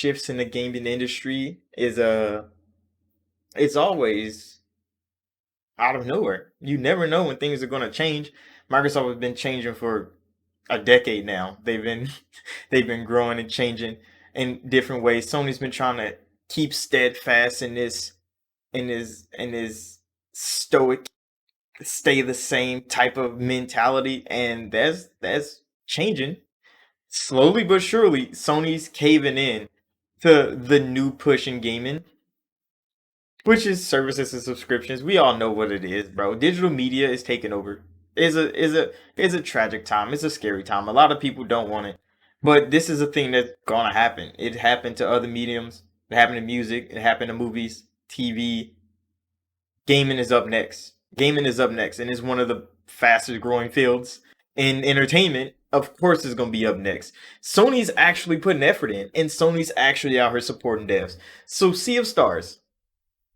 shifts in the gaming industry is it's always out of nowhere. You never know when things are going to change. Microsoft has been changing for a decade now. They've been growing and changing in different ways. Sony's been trying to keep steadfast in this stoic stay the same type of mentality, and that's changing slowly but surely. Sony's caving in to the new push in gaming, which is services and subscriptions. We all know what it is, bro. Digital media is taking over. Is a tragic time. It's a scary time. A lot of people don't want it, but this is a thing that's gonna happen. It happened to other mediums. It happened to music. It happened to movies, TV. Gaming is up next. Gaming is up next, and it's one of the fastest growing fields in entertainment. Of course, it's gonna be up next. Sony's actually putting effort in, and Sony's actually out here supporting devs. So, Sea of Stars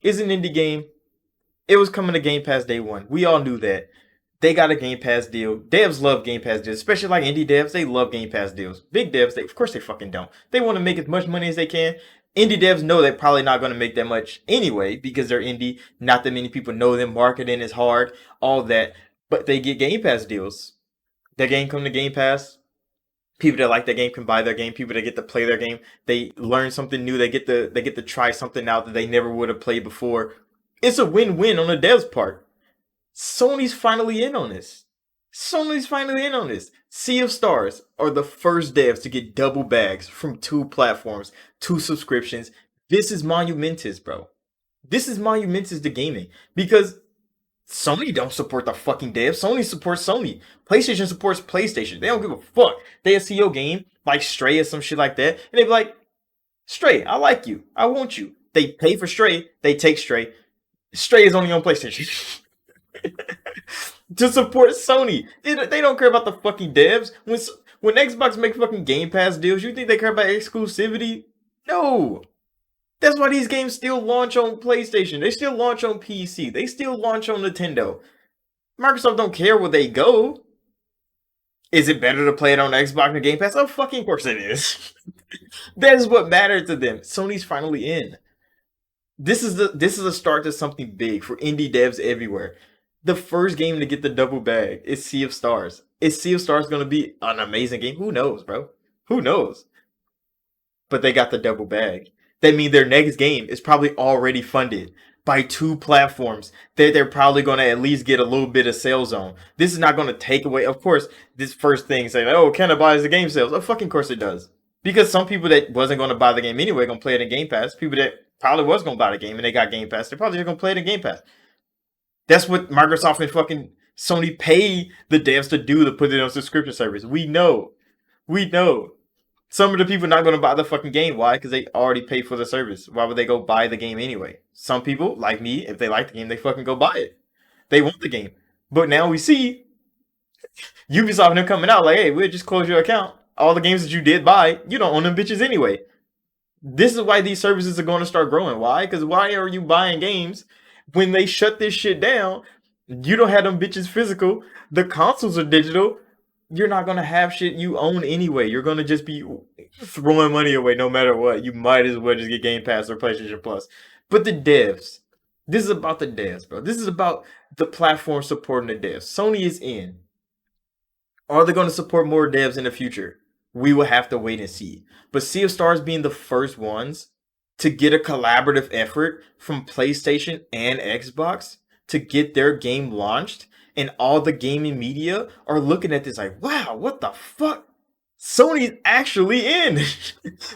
is an indie game. It was coming to Game Pass day one. We all knew that. They got a Game Pass deal. Devs love Game Pass deals, especially like indie devs. They love Game Pass deals. Big devs, of course they fucking don't. They want to make as much money as they can. Indie devs know they're probably not going to make that much anyway because they're indie. Not that many people know them. Marketing is hard, all that. But they get Game Pass deals. Their game come to Game Pass. People that like their game can buy their game. People that get to play their game, they learn something new. They get to try something out that they never would have played before. It's a win-win on the devs' part. Sony's finally in on this. Sony's finally in on this. Sea of Stars are the first devs to get double bags from two platforms, two subscriptions. This is monumentous, bro. This is monumentous to gaming because Sony don't support the fucking devs. Sony supports Sony. PlayStation supports PlayStation. They don't give a fuck. They see your game like Stray or some shit like that, and they be like, Stray, I like you. I want you. They pay for Stray. They take Stray. Stray is only on PlayStation. To support Sony. They don't care about the fucking devs. When Xbox make fucking Game Pass deals, you think they care about exclusivity? No. That's why these games still launch on PlayStation. They still launch on PC. They still launch on Nintendo. Microsoft don't care where they go. Is it better to play it on Xbox and Game Pass? Oh, fucking course it is. That is what mattered to them. Sony's finally in. This is a start to something big for indie devs everywhere. The first game to get the double bag is Sea of Stars. Is Sea of Stars going to be an amazing game? Who knows, bro? Who knows? But they got the double bag. That means their next game is probably already funded by two platforms that they're probably going to at least get a little bit of sales on. This is not going to take away, of course, this first thing saying, oh, cannibalize the game sales. Of fucking course it does. Because some people that wasn't going to buy the game anyway going to play it in Game Pass. People that probably was going to buy the game and they got Game Pass, they're probably going to play it in Game Pass. That's what Microsoft and fucking Sony pay the devs to do, to put it on subscription service. We know. Some of the people not going to buy the fucking game. Why? Because they already pay for the service. Why would they go buy the game anyway? Some people, like me, if they like the game, they fucking go buy it. They want the game. But now we see Ubisoft and them coming out like, hey, we'll just close your account. All the games that you did buy, you don't own them bitches anyway. This is why these services are going to start growing. Why? Because why are you buying games when they shut this shit down? You don't have them bitches physical. The consoles are digital. You're not going to have shit you own anyway. You're going to just be throwing money away no matter what. You might as well just get Game Pass or PlayStation Plus. But the devs, this is about the devs, bro. This is about the platform supporting the devs. Sony is in. Are they going to support more devs in the future? We will have to wait and see. But Sea of Stars being the first ones to get a collaborative effort from PlayStation and Xbox to get their game launched, and all the gaming media are looking at this like, wow, what the fuck? Sony's actually in.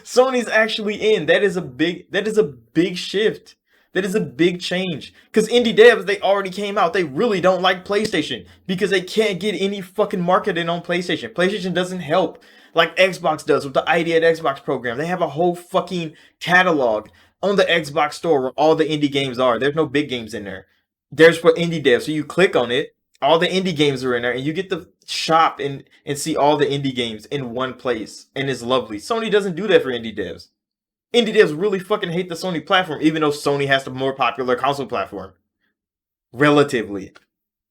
Sony's actually in. That is a big shift. That is a big change. Because indie devs, they already came out. They really don't like PlayStation because they can't get any fucking marketing on PlayStation. PlayStation doesn't help like Xbox does with the ID at Xbox program. They have a whole fucking catalog on the Xbox store where all the indie games are. There's no big games in there. There's for indie devs. So you click on it, all the indie games are in there, and you get to shop and see all the indie games in one place. And it's lovely. Sony doesn't do that for indie devs. Indie devs really fucking hate the Sony platform, even though Sony has the more popular console platform. Relatively.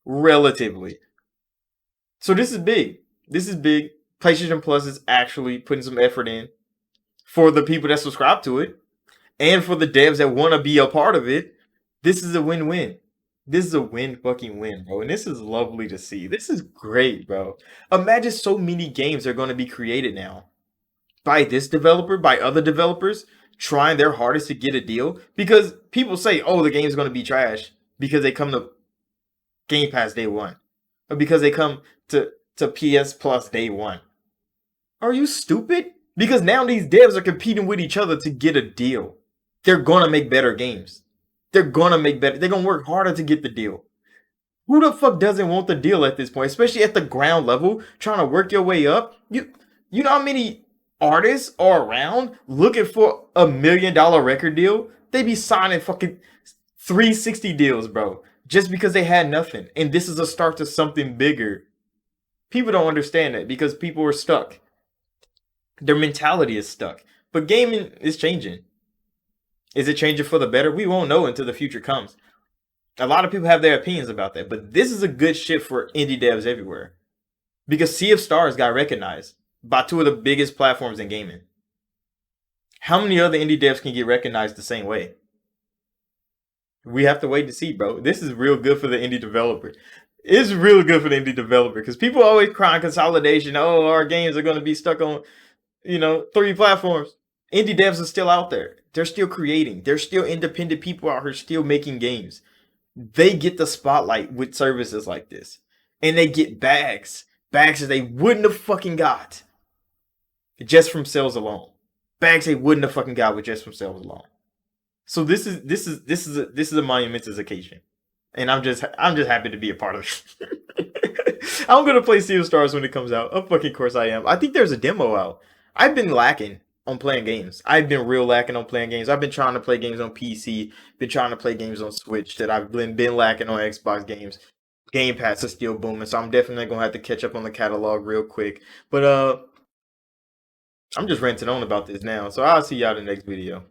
So this is big. PlayStation Plus is actually putting some effort in. for the people that subscribe to it and for the devs that want to be a part of it. This is a win-win. This is a win fucking win, bro. And this is lovely to see. This is great, bro. Imagine so many games are going to be created now by this developer, by other developers, trying their hardest to get a deal. Because people say, oh, the game's going to be trash because they come to Game Pass day one, or because they come to PS Plus day one. Are you stupid? Because now these devs are competing with each other to get a deal. They're going to make better games. They're going to make better. They're going to work harder to get the deal. Who the fuck doesn't want the deal at this point, especially at the ground level, trying to work your way up? You know how many artists are around looking for $1 million record deal? They be signing fucking 360 deals, bro, just because they had nothing. And this is a start to something bigger. People don't understand that because people are stuck. Their mentality is stuck. But gaming is changing. Is it changing for the better? We won't know until the future comes. A lot of people have their opinions about that, but this is a good shit for indie devs everywhere. Because Sea of Stars got recognized by two of the biggest platforms in gaming. How many other indie devs can get recognized the same way? We have to wait to see, bro. This is real good for the indie developer. It's real good for the indie developer because people always cry on consolidation. Oh, our games are going to be stuck on, 3 platforms. Indie devs are still out there. They're still creating. There's still independent people out here still making games. They get the spotlight with services like this. And they get bags. Bags that they wouldn't have fucking got just from sales alone. Bags they wouldn't have fucking got with just from sales alone. So this is a monumentous occasion. And I'm just happy to be a part of it. I'm gonna play Sea of Stars when it comes out. Of fucking course I am. I think there's a demo out. I've been lacking on playing games. I've been real lacking on playing games. I've been trying to play games on PC, been trying to play games on Switch that I've been lacking on Xbox games. Game Pass is still booming, so I'm definitely gonna have to catch up on the catalog real quick. But I'm just ranting on about this now, so I'll see y'all in the next video.